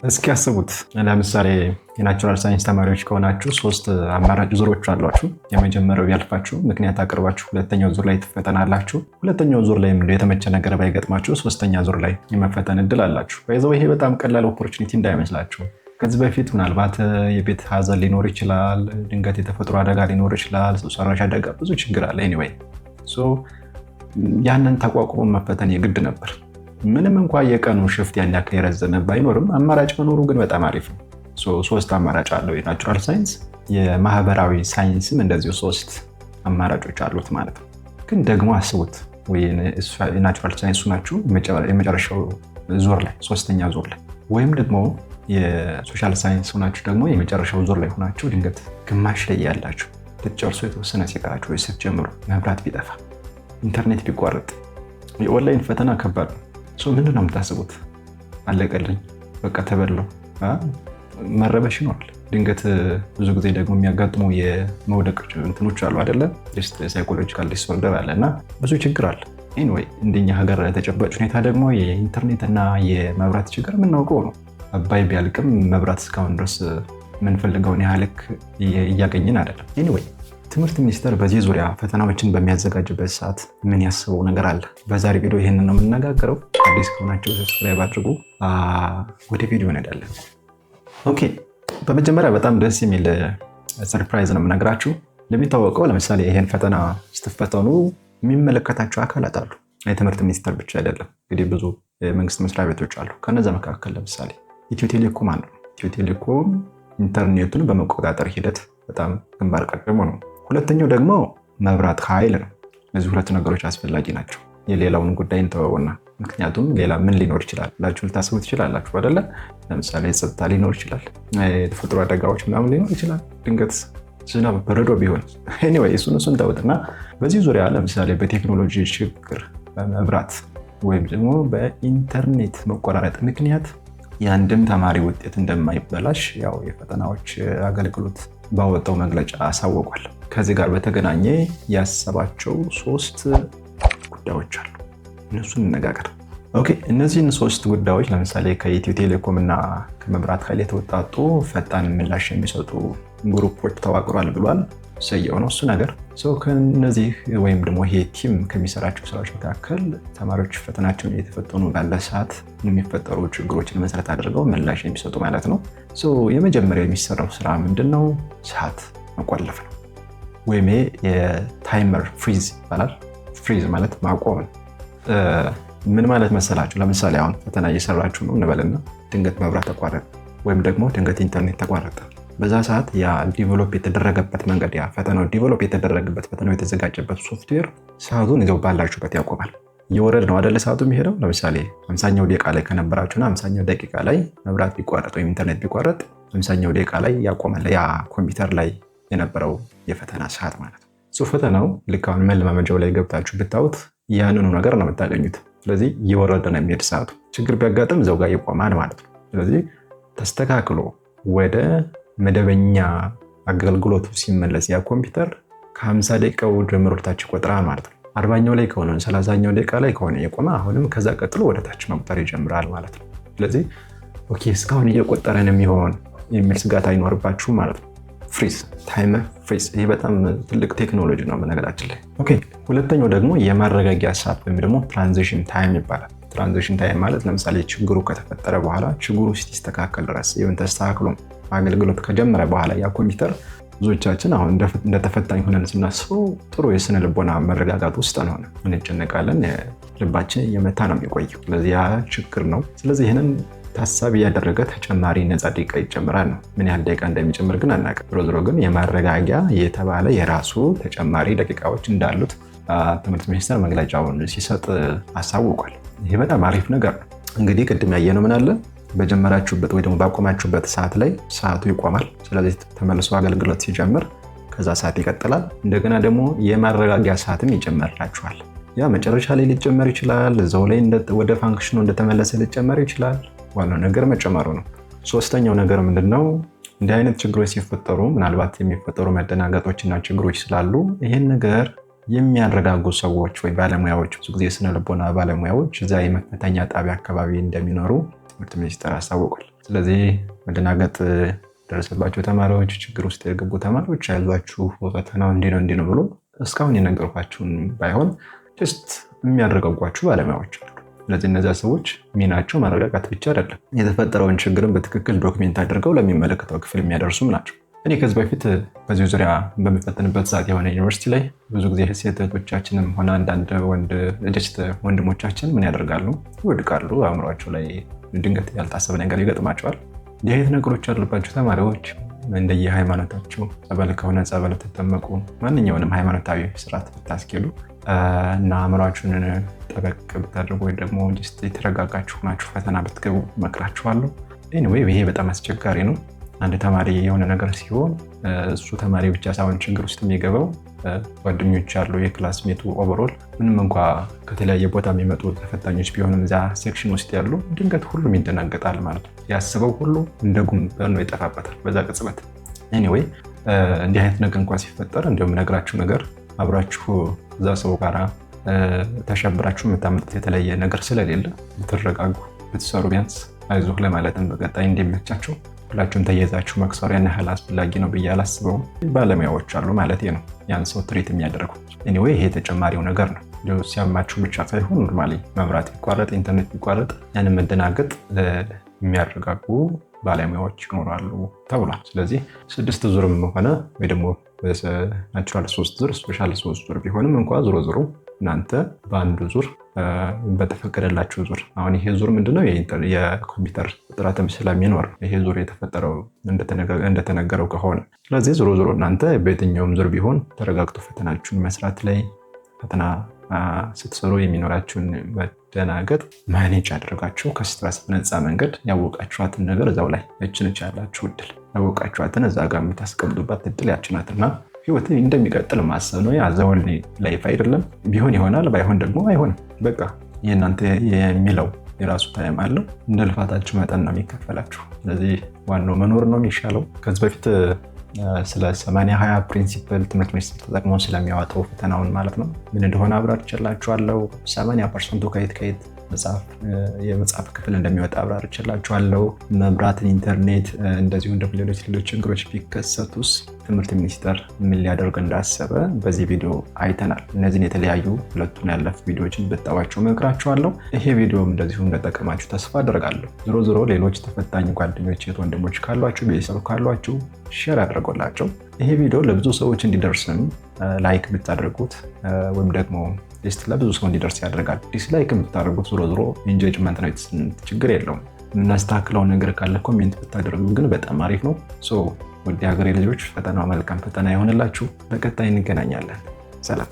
እስኪ ያስቡት። ለምሳሌ የናቹራል ሳይንስ ተማሪዎች ከሆናችሁ 3 አማራጭ ዙሮች አሏችሁ። የመጀመሪያው ያልፋችሁ ምክንያት አቅርባችሁ ሁለተኛው ዙር ላይ ትፈተናላችሁ። ሁለተኛው ዙር ላይ የተመቸ ነገር ባይገጥማችሁ ሶስተኛ ዙር ላይ የመፈተን እድል አላችሁ። ይዘው ይሄ በጣም ቀላል ኦፖርቹኒቲ እንዳይመስላችሁ። ከዚህ በፊት ምናልባት የቤት ሀዘን ሊኖር ይችላል፣ ድንገት የተፈጥሮ አደጋ ሊኖር ይችላል፣ ሰው ሰራሽ አደጋ፣ ብዙ ችግር አለ። ኤኒዌይ ያንን ተቋቁሞ መፈተን የግድ ነበር። ምንም እንኳ የቀኑ ሽፍት ያን ያክል የረዘመ ባይኖርም አማራጭ መኖሩ ግን በጣም አሪፍ ነው። 3 አማራጭ አለው የናቹራል ሳይንስ። የማህበራዊ ሳይንስም እንደዚሁ 3 አማራጮች አሉት ማለት ነው። ግን ደግሞ አስቡት የናቹራል ሳይንሱ ናችሁ የመጨረሻው ዙር ላይ 3ኛ ዙር ላይ፣ ወይም ደግሞ የሶሻል ሳይንስ ሆናችሁ ደግሞ የመጨረሻው ዙር ላይ ሆናችሁ ድንገት ግማሽ ላይ ያላችሁ ልትጨርሱ የተወሰነ ሲቀራችሁ ወይ ስትጀምሩ መብራት ቢጠፋ፣ ኢንተርኔት ቢቋረጥ፣ የኦንላይን ፈተና ከባድ ነው። ምንድን ነው የምታስቡት? አለቀልኝ በቃ ተበላው። መረበሽ ይኖራል። ድንገት ብዙ ጊዜ ደግሞ የሚያጋጥሙ የመውደቅ እንትኖች አሉ አይደለ? ሳይኮሎጂካል ዲስኦርደር አለ እና ብዙ ችግር አለ። ኤኒዌይ እንደኛ ሀገር ተጨባጭ ሁኔታ ደግሞ የኢንተርኔት እና የመብራት ችግር የምናውቀው ነው። አባይ ቢያልቅም መብራት እስካሁን ድረስ የምንፈልገውን ያህል እያገኘን አይደለም። ኤኒዌይ ትምህርት ሚኒስቴር በዚህ ዙሪያ ፈተናዎችን በሚያዘጋጅበት ሰዓት ምን ያስበው ነገር አለ? በዛሬ ቪዲዮ ይህንን ነው የምነጋገረው። አዲስ ከሆናችሁ ሰብስክራይብ አድርጉ። ወደ ቪዲዮ እንሄዳለን። ኦኬ፣ በመጀመሪያ በጣም ደስ የሚል ሰርፕራይዝ ነው የምነግራችሁ። እንደሚታወቀው ለምሳሌ ይሄን ፈተና ስትፈተኑ የሚመለከታቸው አካላት አሉ። የትምህርት ሚኒስቴር ብቻ አይደለም። እንግዲህ ብዙ የመንግስት መስሪያ ቤቶች አሉ። ከነዛ መካከል ለምሳሌ ኢትዮ ቴሌኮም አለ። ኢትዮ ቴሌኮም ኢንተርኔቱን በመቆጣጠር ሂደት በጣም ግንባር ቀደሙ ነው። ሁለተኛው ደግሞ መብራት ኃይል ነው። እነዚህ 2 ነገሮች አስፈላጊ ናቸው። የሌላውን ጉዳይ እንተወውና፣ ምክንያቱም ሌላ ምን ሊኖር ይችላል ብላችሁ ልታስቡ ትችላላችሁ አይደለ? ለምሳሌ ጸጥታ ሊኖር ይችላል፣ የተፈጥሮ አደጋዎች ምናምን ሊኖር ይችላል፣ ድንገት ዝናብ በረዶ ቢሆን። ኤኒዌይ እሱን ተውትና በዚህ ዙሪያ ለምሳሌ በቴክኖሎጂ ችግር በመብራት ወይም ደግሞ በኢንተርኔት መቆራረጥ ምክንያት የአንድም ተማሪ ውጤት እንደማይበላሽ ያው የፈተናዎች አገልግሎት ባወጣው መግለጫ አሳውቋል። ከዚህ ጋር በተገናኘ ያሰባቸው 3 ጉዳዮች አሉ። እነሱን እንነጋገር። ኦኬ፣ እነዚህን 3 ጉዳዮች ለምሳሌ ከኢትዮ ቴሌኮም እና ከመብራት ኃይል የተወጣጡ ፈጣን ምላሽ የሚሰጡ ግሩፖች ተዋቅሯል ብሏል። ሰየው ነው እሱ ነገር። ከነዚህ ወይም ደግሞ ይሄ ቲም ከሚሰራቸው ስራዎች መካከል ተማሪዎች ፈተናቸውን እየተፈተኑ ባለ ሰዓት የሚፈጠሩ ችግሮችን መሰረት አድርገው ምላሽ የሚሰጡ ማለት ነው። የመጀመሪያው የሚሰራው ስራ ምንድን ነው? ሰዓት መቆለፍ ነው፣ ወይም የታይመር ፍሪዝ ይባላል። ፍሪዝ ማለት ማቆም ነው። ምን ማለት መሰላችሁ? ለምሳሌ አሁን ፈተና እየሰራችሁ ነው እንበልና ድንገት መብራት ተቋረጠ፣ ወይም ደግሞ ድንገት ኢንተርኔት ተቋረጠ። በዛ ሰዓት ያ ዲቨሎፕ የተደረገበት መንገድ፣ ያ ፈተናው ዲቨሎፕ የተደረገበት ፈተናው የተዘጋጀበት ሶፍትዌር ሰዓቱን ይዘው ባላችሁበት ያቆማል። እየወረድ ነው አይደለ ሰዓቱ የሚሄደው። ለምሳሌ 50ኛው ደቂቃ ላይ ከነበራችሁና 50ኛው ደቂቃ ላይ መብራት ቢቋረጥ ወይም ኢንተርኔት ቢቋረጥ 50ኛው ደቂቃ ላይ ያቆማል፣ ያ ኮምፒውተር ላይ የነበረው የፈተና ሰዓት ማለት ነው። ፈተናው ልክ አሁን መለማመጃው ላይ ገብታችሁ ብታዩት ያንኑ ነገር ነው የምታገኙት። ስለዚህ እየወረደ ነው የሚሄድ ሰዓቱ። ችግር ቢያጋጥም እዛው ጋር ይቆማል ማለት ነው። ስለዚህ ተስተካክሎ ወደ መደበኛ አገልግሎቱ ሲመለስ ያ ኮምፒውተር ከ50 ደቂቃው ጀምሮ ታች ይቆጥራል ማለት ነው። 40ኛው ላይ ከሆነ 30ኛው ደቂቃ ላይ ከሆነ የቆመ አሁንም ከዛ ቀጥሎ ወደ ታች መቁጠር ይጀምራል ማለት ነው። ስለዚህ ኦኬ እስካሁን እየቆጠረን የሚሆን የሚል ስጋት አይኖርባችሁ ማለት ነው። ፍሪዝ፣ ታይመር ፍሪዝ፣ ይሄ በጣም ትልቅ ቴክኖሎጂ ነው በነገራችን ላይ። ኦኬ ሁለተኛው ደግሞ የማረጋጊያ ሰዓት ወይም ደግሞ ትራንዚሽን ታይም ይባላል። ትራንዚሽን ታይም ማለት ለምሳሌ ችግሩ ከተፈጠረ በኋላ ችግሩ ሲስተካከል ድረስ ይሁን ተስተካክሎ አገልግሎት ከጀመረ በኋላ ያ ኮምፒውተር ብዙዎቻችን አሁን እንደተፈታኝ ሆነን ስናስበው ጥሩ የስነ ልቦና መረጋጋት ውስጥ ነው እንጨነቃለን። ልባችን እየመታ ነው የሚቆየው። ስለዚህ ያ ችግር ነው። ስለዚህ ይህንን ታሳቢ ያደረገ ተጨማሪ ነፃ ደቂቃ ይጨምራል ነው። ምን ያህል ደቂቃ እንደሚጨምር ግን አናውቅም። ዞሮ ግን የማረጋጊያ የተባለ የራሱ ተጨማሪ ደቂቃዎች እንዳሉት ትምህርት ሚኒስቴር መግለጫውን ሲሰጥ አሳውቋል። ይህ በጣም አሪፍ ነገር ነው። እንግዲህ ቅድም ያየነው ምን አለ? በጀመራችሁበት ወይ ደግሞ ባቆማችሁበት ሰዓት ላይ ሰዓቱ ይቆማል። ስለዚህ ተመልሶ አገልግሎት ሲጀምር ከዛ ሰዓት ይቀጥላል። እንደገና ደግሞ የማረጋጊያ ሰዓትም ይጨመርላችኋል። ያ መጨረሻ ላይ ሊጨመር ይችላል። እዛው ላይ ወደ ፋንክሽኑ እንደተመለሰ ሊጨመር ይችላል። ዋናው ነገር መጨመሩ ነው። ሶስተኛው ነገር ምንድነው? እንዲህ አይነት ችግሮች ሲፈጠሩ ምናልባት የሚፈጠሩ መደናገጦችና ችግሮች ስላሉ ይህን ነገር የሚያረጋጉ ሰዎች ወይ ባለሙያዎች፣ ብዙ ጊዜ የስነ ልቦና ባለሙያዎች እዛ የመፈተኛ ጣቢያ አካባቢ እንደሚኖሩ ትምህርት ሚኒስቴር አስታውቋል። ስለዚህ መደናገጥ ደረሰባቸው ተማሪዎች፣ ችግር ውስጥ የገቡ ተማሪዎች አይዟችሁ ፈተናው እንዲህ ነው ብሎ እስካሁን የነገርኳችሁን ባይሆን ጀስት የሚያረጋጓችሁ ባለሙያዎች አሉ። ስለዚህ እነዚያ ሰዎች ሚናቸው ማረጋጋት ብቻ አይደለም፣ የተፈጠረውን ችግርን በትክክል ዶክሜንት አድርገው ለሚመለከተው ክፍል የሚያደርሱም ናቸው። እኔ ከዚህ በፊት በዚሁ ዙሪያ በሚፈትንበት ሰዓት የሆነ ዩኒቨርሲቲ ላይ ብዙ ጊዜ ሴት እህቶቻችንም ሆነ አንዳንድ ወንድሞቻችን ምን ያደርጋሉ? ይወድቃሉ። አእምሯቸው ላይ ድንገት ያልታሰበ ነገር ይገጥማቸዋል። እንዲህ አይነት ነገሮች ያሉባቸው ተማሪዎች እንደየ ሃይማኖታቸው ጸበል ከሆነ ጸበል ትጠመቁ፣ ማንኛውንም ሃይማኖታዊ ስርዓት ብታስኬዱ እና አእምሯችሁን ጠበቅ ብታደርጉ ወይ ደግሞ የተረጋጋችሁ ናችሁ ፈተና ብትገቡ እመክራችኋለሁ። ኤኒዌይ ይሄ በጣም አስቸጋሪ ነው። አንድ ተማሪ የሆነ ነገር ሲሆን እሱ ተማሪ ብቻ ሳይሆን ችግር ውስጥ የሚገባው ጓደኞች ያሉ የክላስ ሜቱ ኦቨሮል ምንም እንኳ ከተለያየ ቦታ የሚመጡ ተፈታኞች ቢሆንም እዚያ ሴክሽን ውስጥ ያሉ ድንገት ሁሉም ይደናገጣል ማለት ነው። ያስበው ሁሉ እንደ ጉም በኖ ይጠፋበታል በዛ ቅጽበት። ኤኒዌይ እንዲህ አይነት ነገር እንኳ ሲፈጠር እንዲሁም ነግራችሁ ነገር አብራችሁ እዛ ሰው ጋር ተሸብራችሁ የምታመጡት የተለየ ነገር ስለሌለ ብትረጋጉ ብትሰሩ ቢያንስ አይዞህ ለማለትም በቀጣይ እንዲመቻቸው ሁላችሁም ተያይዛችሁ መክሰሩ ያን ያህል አስፈላጊ ነው ብዬ አላስበውም። ባለሙያዎች አሉ ማለት ነው ያን ሰው ትሪት የሚያደርጉ። ኤኒዌይ ይሄ ተጨማሪው ነገር ነው። ሲያማችሁ ብቻ ሳይሆን ኖርማሊ መብራት ቢቋረጥ ኢንተርኔት ቢቋረጥ ያንን መደናገጥ የሚያረጋጉ ባለሙያዎች ይኖራሉ ተብሏል። ስለዚህ 6 ዙርም ሆነ ወይ ደግሞ ናቹራል 3 ዙር ስፔሻል 3 ዙር ቢሆንም እንኳ ዞሮ እናንተ በአንዱ ዙር በተፈቀደላችሁ ዙር አሁን ይሄ ዙር ምንድነው የኮምፒውተር እጥረትም ስለሚኖር ይሄ ዙር የተፈጠረው እንደተነገረው ከሆነ ስለዚህ ዞሮ እናንተ በየትኛውም ዙር ቢሆን ተረጋግቶ ፈተናችሁን መስራት ላይ ፈተና ስትሰሩ የሚኖራችሁን መደናገጥ ማኔጅ አድርጋችሁ ከስትረስ በነፃ መንገድ ያወቃችኋትን ነገር እዛው ላይ ያላችሁ እድል ያወቃችኋትን እዛ ጋር የምታስቀምጡባት እድል ያችናትና ህይወት እንደሚቀጥል ማሰብ ነው። ያዘውን ላይፍ አይደለም። ቢሆን ይሆናል፣ ባይሆን ደግሞ አይሆንም። በቃ የእናንተ የሚለው የራሱ ታይም አለው። እንደ ልፋታችሁ መጠን ነው የሚከፈላችሁ። ስለዚህ ዋናው መኖር ነው የሚሻለው። ከዚህ በፊት ስለ 80-20 ፕሪንሲፕል ትምህርት ሚኒስቴር ተጠቅሞ ስለሚያወጣው ፈተናውን ማለት ነው ምን እንደሆነ አብራርቼላችኋለሁ። 80% ከየት የመጽሐፍ ክፍል እንደሚወጣ አብራርቼላችኋለሁ። መብራትን፣ ኢንተርኔት እንደዚሁም ደግሞ ሌሎች ችግሮች ቢከሰቱስ ትምህርት ሚኒስቴር ምን ሊያደርግ እንዳሰበ በዚህ ቪዲዮ አይተናል። እነዚህን የተለያዩ ሁለቱን ያለፉ ቪዲዮዎችን ብታዩዋቸው እመክራችኋለሁ። ይሄ ቪዲዮም እንደዚሁ እንደጠቀማችሁ ተስፋ አደርጋለሁ። ዞሮ ሌሎች ተፈታኝ ጓደኞች፣ ወንድሞች ካሏችሁ፣ ቤተሰብ ካሏችሁ ሼር አድርጎላቸው። ይሄ ቪዲዮ ለብዙ ሰዎች እንዲደርስም ላይክ ብታደርጉት ወይም ደግሞ ለብዙ ሰው እንዲደርስ ያደርጋል። ዲስላይክ ብታደርጉት ዞሮ ኢንጌጅመንት ነው፣ ችግር የለውም። የምናስተካክለው ነገር ካለ ኮሜንት ብታደርጉ ግን በጣም አሪፍ ነው። ውድ ሀገሬ ልጆች ፈተናው መልካም ፈተና ይሆንላችሁ። በቀጣይ እንገናኛለን። ሰላም።